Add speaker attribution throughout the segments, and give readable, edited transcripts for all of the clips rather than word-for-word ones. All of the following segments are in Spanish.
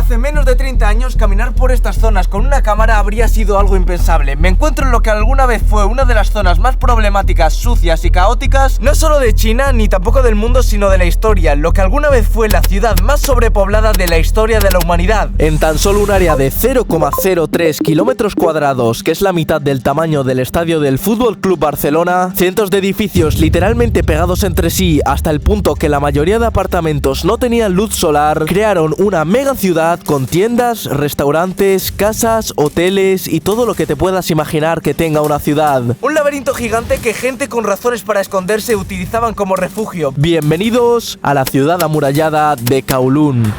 Speaker 1: Hace menos de 30 años caminar por estas zonas con una cámara habría sido algo impensable. Me encuentro en lo que alguna vez fue una de las zonas más problemáticas, sucias y caóticas, no solo de China ni tampoco del mundo, sino de la historia, lo que alguna vez fue la ciudad más sobrepoblada de la historia de la humanidad. En tan solo un área de 0,03 kilómetros cuadrados, que es la mitad del tamaño del estadio del Fútbol Club Barcelona, cientos de edificios literalmente pegados entre sí hasta el punto que la mayoría de apartamentos no tenían luz solar, crearon una mega ciudad con tiendas, restaurantes, casas, hoteles y todo lo que te puedas imaginar que tenga una ciudad. Un laberinto gigante que gente con razones para esconderse utilizaban como refugio. Bienvenidos a la ciudad amurallada de Kowloon.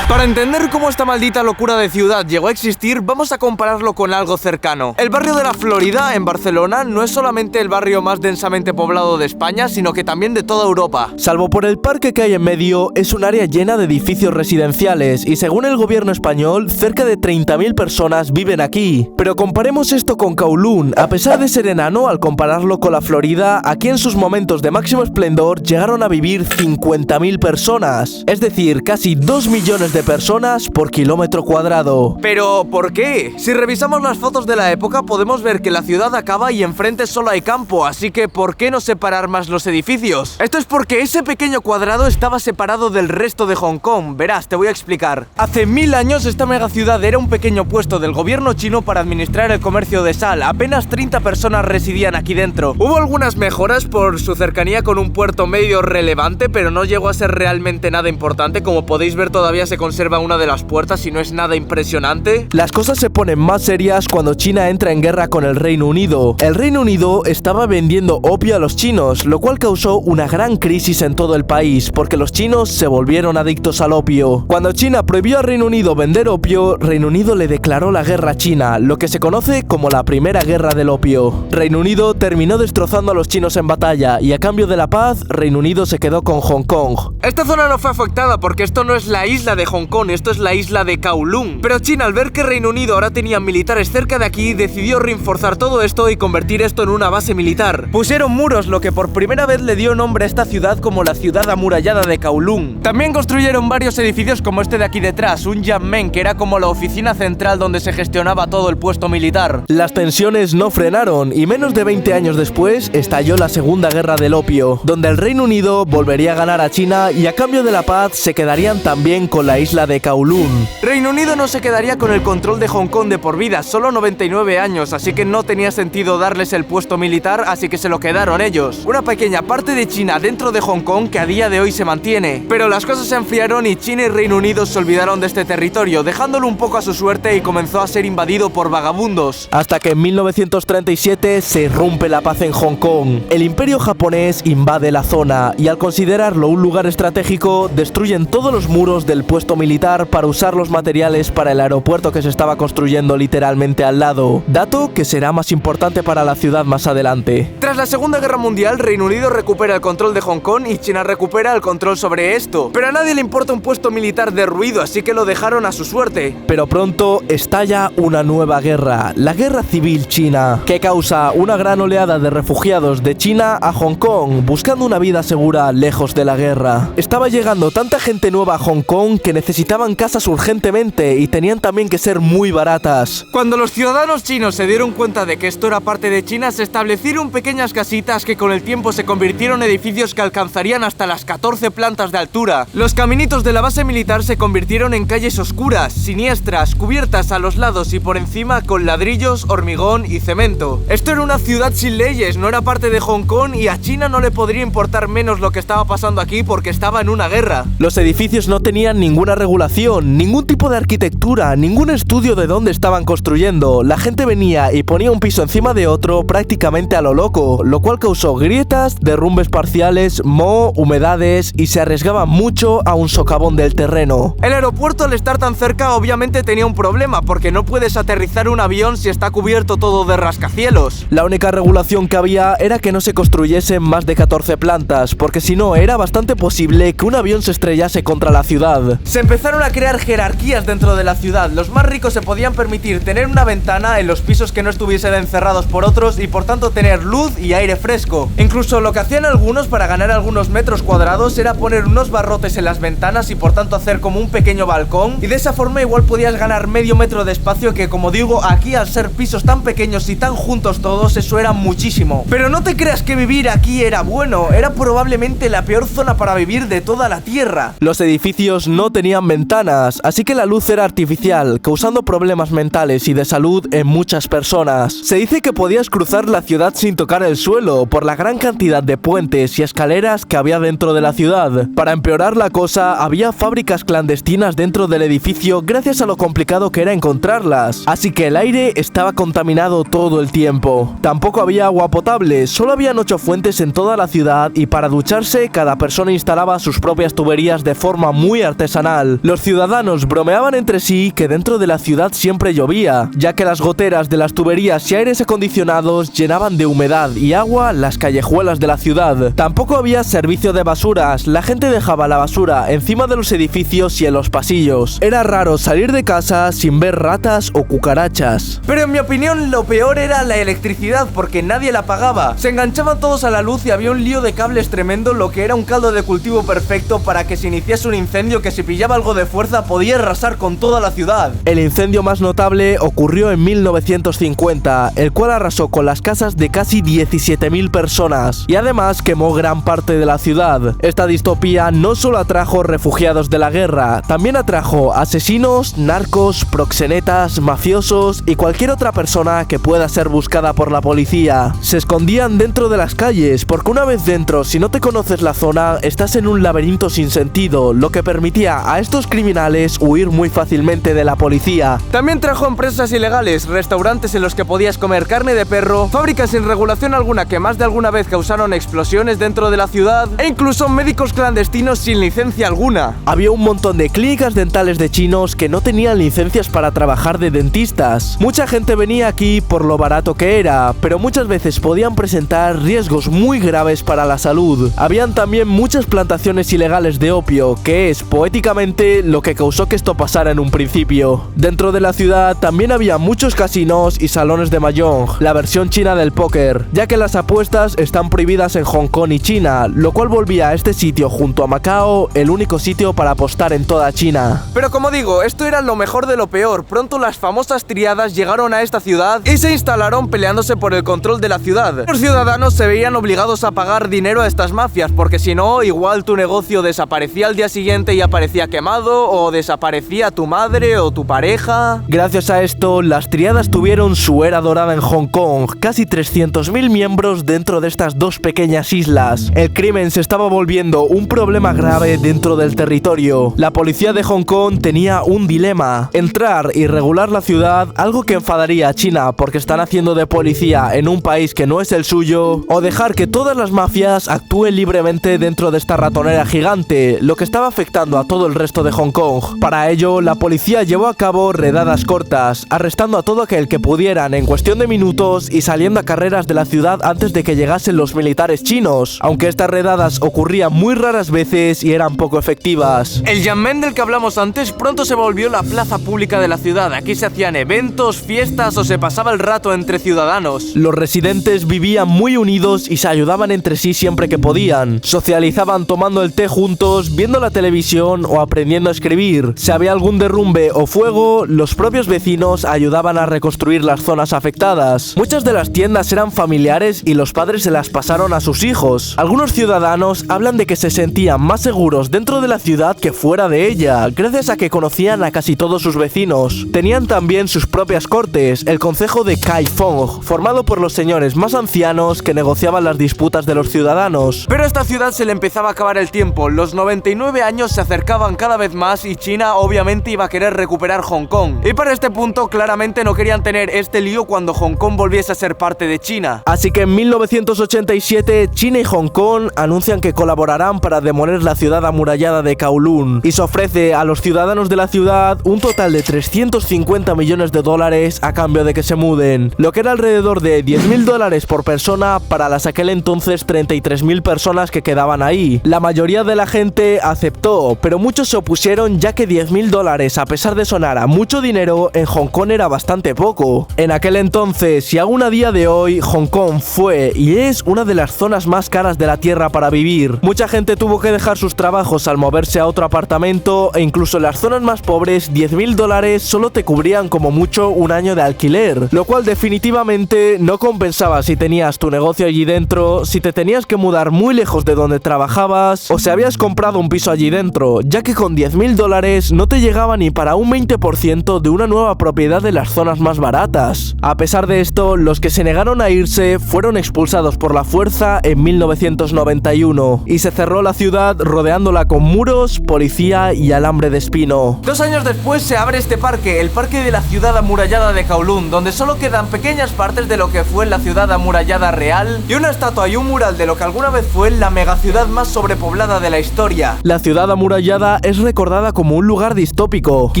Speaker 1: Para entender cómo esta maldita locura de ciudad llegó a existir, vamos a compararlo con algo cercano. El barrio de la Florida, en Barcelona, no es solamente el barrio más densamente poblado de España, sino que también de toda Europa. Salvo por el parque que hay en medio, es un área llena de edificios residenciales y según el gobierno español, cerca de 30.000 personas viven aquí. Pero comparemos esto con Kowloon. A pesar de ser enano, al compararlo con la Florida, aquí en sus momentos de máximo esplendor llegaron a vivir 50.000 personas. Es decir, casi 2 millones de personas por kilómetro cuadrado. ¿Pero por qué? Si revisamos las fotos de la época podemos ver que la ciudad acaba y enfrente solo hay campo, así que ¿por qué no separar más los edificios? Esto es porque ese pequeño cuadrado estaba separado del resto de Hong Kong. Verás, te voy a explicar. Hace 1000 años esta megaciudad era un pequeño puesto del gobierno chino para administrar el comercio de sal. Apenas 30 personas residían aquí dentro. Hubo algunas mejoras por su cercanía con un puerto medio relevante, pero no llegó a ser realmente nada importante. Como podéis ver, todavía se conserva una de las puertas y no es nada impresionante. Las cosas se ponen más serias cuando China entra en guerra con el Reino Unido. El Reino Unido estaba vendiendo opio a los chinos, lo cual causó una gran crisis en todo el país, porque los chinos se volvieron adictos al opio. Cuando China prohibió al Reino Unido vender opio, Reino Unido le declaró la guerra a China, lo que se conoce como la Primera Guerra del Opio. Reino Unido terminó destrozando a los chinos en batalla y a cambio de la paz, Reino Unido se quedó con Hong Kong. Esta zona no fue afectada porque esto no es la isla de Hong Kong, esto es la isla de Kowloon. Pero China, al ver que Reino Unido ahora tenía militares cerca de aquí, decidió reforzar todo esto y convertir esto en una base militar. Pusieron muros, lo que por primera vez le dio nombre a esta ciudad como la ciudad amurallada de Kowloon. También construyeron varios edificios como este de aquí detrás, un Yanmen, que era como la oficina central donde se gestionaba todo el puesto militar. Las tensiones no frenaron y menos de 20 años después estalló la Segunda Guerra del Opio, donde el Reino Unido volvería a ganar a China y a cambio de la paz se quedarían también con la isla de Kowloon. Reino Unido no se quedaría con el control de Hong Kong de por vida, solo 99 años, así que no tenía sentido darles el puesto militar, así que se lo quedaron ellos. Una pequeña parte de China dentro de Hong Kong que a día de hoy se mantiene. Pero las cosas se enfriaron y China y Reino Unido se olvidaron de este territorio, dejándolo un poco a su suerte y comenzó a ser invadido por vagabundos. Hasta que en 1937 se rompe la paz en Hong Kong. El imperio japonés invade la zona y al considerarlo un lugar estratégico, destruyen todos los muros del puesto militar para usar los materiales para el aeropuerto que se estaba construyendo literalmente al lado, dato que será más importante para la ciudad más adelante. Tras la Segunda Guerra Mundial, Reino Unido recupera el control de Hong Kong y China recupera el control sobre esto, pero a nadie le importa un puesto militar derruido, así que lo dejaron a su suerte. Pero pronto estalla una nueva guerra, la Guerra Civil China, que causa una gran oleada de refugiados de China a Hong Kong, buscando una vida segura lejos de la guerra. Estaba llegando tanta gente nueva a Hong Kong que necesitaban casas urgentemente y tenían también que ser muy baratas. Cuando los ciudadanos chinos se dieron cuenta de que esto era parte de China, se establecieron pequeñas casitas que con el tiempo se convirtieron en edificios que alcanzarían hasta las 14 plantas de altura. Los caminitos de la base militar se convirtieron en calles oscuras, siniestras, cubiertas a los lados y por encima con ladrillos, hormigón y cemento. Esto era una ciudad sin leyes, no era parte de Hong Kong y a China no le podría importar menos lo que estaba pasando aquí porque estaba en una guerra. Los edificios no tenían ninguna regulación, ningún tipo de arquitectura, ningún estudio de dónde estaban construyendo. La gente venía y ponía un piso encima de otro prácticamente a lo loco, lo cual causó grietas, derrumbes parciales, moho, humedades y se arriesgaba mucho a un socavón del terreno. El aeropuerto, al estar tan cerca, obviamente tenía un problema porque no puedes aterrizar un avión si está cubierto todo de rascacielos. La única regulación que había era que no se construyesen más de 14 plantas, porque si no era bastante posible que un avión se estrellase contra la ciudad. Se empezó Empezaron a crear jerarquías dentro de la ciudad. Los más ricos se podían permitir tener una ventana en los pisos que no estuviesen encerrados por otros y por tanto tener luz y aire fresco. Incluso lo que hacían algunos para ganar algunos metros cuadrados era poner unos barrotes en las ventanas y por tanto hacer como un pequeño balcón, y de esa forma igual podías ganar medio metro de espacio, que como digo, aquí al ser pisos tan pequeños y tan juntos todos, eso era muchísimo. Pero no te creas que vivir aquí era bueno, era probablemente la peor zona para vivir de toda la tierra. Los edificios no tenían ventanas, así que la luz era artificial, causando problemas mentales y de salud en muchas personas. Se dice que podías cruzar la ciudad sin tocar el suelo por la gran cantidad de puentes y escaleras que había dentro de la ciudad. Para empeorar la cosa, había fábricas clandestinas dentro del edificio gracias a lo complicado que era encontrarlas, así que el aire estaba contaminado todo el tiempo. Tampoco había agua potable, solo habían 8 fuentes en toda la ciudad y para ducharse cada persona instalaba sus propias tuberías de forma muy artesanal. Los ciudadanos bromeaban entre sí que dentro de la ciudad siempre llovía, ya que las goteras de las tuberías y aires acondicionados llenaban de humedad y agua las callejuelas de la ciudad. Tampoco había servicio de basuras, la gente dejaba la basura encima de los edificios y en los pasillos. Era raro salir de casa sin ver ratas o cucarachas. Pero en mi opinión lo peor era la electricidad, porque nadie la pagaba. Se enganchaban todos a la luz y había un lío de cables tremendo, lo que era un caldo de cultivo perfecto para que se iniciase un incendio que si pillaba algo de fuerza podía arrasar con toda la ciudad. El incendio más notable ocurrió en 1950, el cual arrasó con las casas de casi 17.000 personas y además quemó gran parte de la ciudad. Esta distopía no solo atrajo refugiados de la guerra, también atrajo asesinos, narcos, proxenetas, mafiosos y cualquier otra persona que pueda ser buscada por la policía. Se escondían dentro de las calles, porque una vez dentro, si no te conoces la zona, estás en un laberinto sin sentido, lo que permitía a estos criminales huir muy fácilmente de la policía. También trajo empresas ilegales, restaurantes en los que podías comer carne de perro, fábricas sin regulación alguna que más de alguna vez causaron explosiones dentro de la ciudad, e incluso médicos clandestinos sin licencia alguna. Había un montón de clínicas dentales de chinos que no tenían licencias para trabajar de dentistas. Mucha gente venía aquí por lo barato que era, pero muchas veces podían presentar riesgos muy graves para la salud. Habían también muchas plantaciones ilegales de opio, que es, poéticamente, lo que causó que esto pasara en un principio. Dentro de la ciudad también había muchos casinos y salones de mahjong, la versión china del póker, ya que las apuestas están prohibidas en Hong Kong y China, lo cual volvía a este sitio junto a Macao el único sitio para apostar en toda China. Pero como digo, esto era lo mejor de lo peor. Pronto las famosas triadas llegaron a esta ciudad y se instalaron peleándose por el control de la ciudad. Los ciudadanos se veían obligados a pagar dinero a estas mafias, porque si no, igual tu negocio desaparecía al día siguiente y aparecía quemado, o desaparecía tu madre o tu pareja. Gracias a esto, las triadas tuvieron su era dorada en Hong Kong, casi 300.000 miembros dentro de estas dos pequeñas islas. El crimen se estaba volviendo un problema grave dentro del territorio. La policía de Hong Kong tenía un dilema: entrar y regular la ciudad, algo que enfadaría a China porque están haciendo de policía en un país que no es el suyo, o dejar que todas las mafias actúen libremente dentro de esta ratonera gigante, lo que estaba afectando a todo el resto de Hong Kong. Para ello, la policía llevó a cabo redadas cortas, arrestando a todo aquel que pudieran en cuestión de minutos y saliendo a carreras de la ciudad antes de que llegasen los militares chinos, aunque estas redadas ocurrían muy raras veces y eran poco efectivas. El Yanmen del que hablamos antes pronto se volvió la plaza pública de la ciudad. Aquí se hacían eventos, fiestas o se pasaba el rato entre ciudadanos. Los residentes vivían muy unidos y se ayudaban entre sí siempre que podían. Socializaban tomando el té juntos, viendo la televisión o aprendiendo a escribir. Si había algún derrumbe o fuego, los propios vecinos ayudaban a reconstruir las zonas afectadas. Muchas de las tiendas eran familiares y los padres se las pasaron a sus hijos. Algunos ciudadanos hablan de que se sentían más seguros dentro de la ciudad que fuera de ella, gracias a que conocían a casi todos sus vecinos. Tenían también sus propias cortes, el concejo de Kai Phong, formado por los señores más ancianos que negociaban las disputas de los ciudadanos. Pero a esta ciudad se le empezaba a acabar el tiempo. Los 99 años se acercaban cada vez más y China obviamente iba a querer recuperar Hong Kong. Y para este punto claramente no querían tener este lío cuando Hong Kong volviese a ser parte de China. Así que en 1987 China y Hong Kong anuncian que colaborarán para demoler la ciudad amurallada de Kowloon, y se ofrece a los ciudadanos de la ciudad un total de 350 millones de dólares a cambio de que se muden, lo que era alrededor de 10.000 dólares por persona para las aquel entonces 33.000 personas que quedaban ahí. La mayoría de la gente aceptó, pero muchos se
Speaker 2: pusieron ya que 10.000 dólares, a pesar de sonar a mucho dinero, en Hong Kong era bastante poco. En aquel entonces y aún a día de hoy, Hong Kong fue y es una de las zonas más caras de la tierra para vivir. Mucha gente tuvo que dejar sus trabajos al moverse a otro apartamento e incluso en las zonas más pobres 10.000 dólares solo te cubrían como mucho un año de alquiler, lo cual definitivamente no compensaba si tenías tu negocio allí dentro, si te tenías que mudar muy lejos de donde trabajabas o si habías comprado un piso allí dentro, ya que con 10.000 dólares no te llegaba ni para un 20% de una nueva propiedad de las zonas más baratas. A pesar de esto, los que se negaron a irse fueron expulsados por la fuerza en 1991 y se cerró la ciudad rodeándola con muros, policía y alambre de espino.
Speaker 1: 2 años después se abre este parque, el parque de la ciudad amurallada de Kowloon, donde solo quedan pequeñas partes de lo que fue la ciudad amurallada real y una estatua y un mural de lo que alguna vez fue la megaciudad más sobrepoblada de la historia.
Speaker 2: La ciudad amurallada es recordada como un lugar distópico que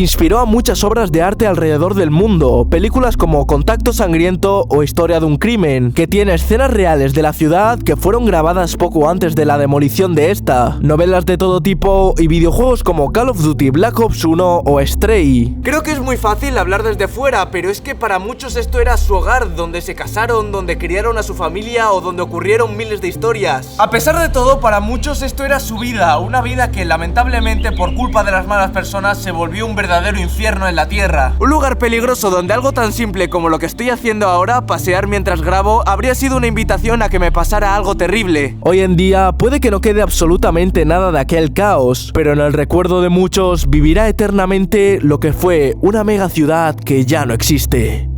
Speaker 2: inspiró a muchas obras de arte alrededor del mundo, películas como Contacto Sangriento o Historia de un Crimen, que tiene escenas reales de la ciudad que fueron grabadas poco antes de la demolición de esta, novelas de todo tipo y videojuegos como Call of Duty Black Ops 1 o Stray.
Speaker 1: Creo que es muy fácil hablar desde fuera, pero es que para muchos esto era su hogar, donde se casaron, donde criaron a su familia o donde ocurrieron miles de historias. A pesar de todo, para muchos esto era su vida, una vida que lamentablemente por culpa de las malas personas se volvió un verdadero infierno en la tierra. Un lugar peligroso donde algo tan simple como lo que estoy haciendo ahora, pasear mientras grabo, habría sido una invitación a que me pasara algo terrible.
Speaker 2: Hoy en día puede que no quede absolutamente nada de aquel caos, pero en el recuerdo de muchos vivirá eternamente lo que fue una mega ciudad que ya no existe.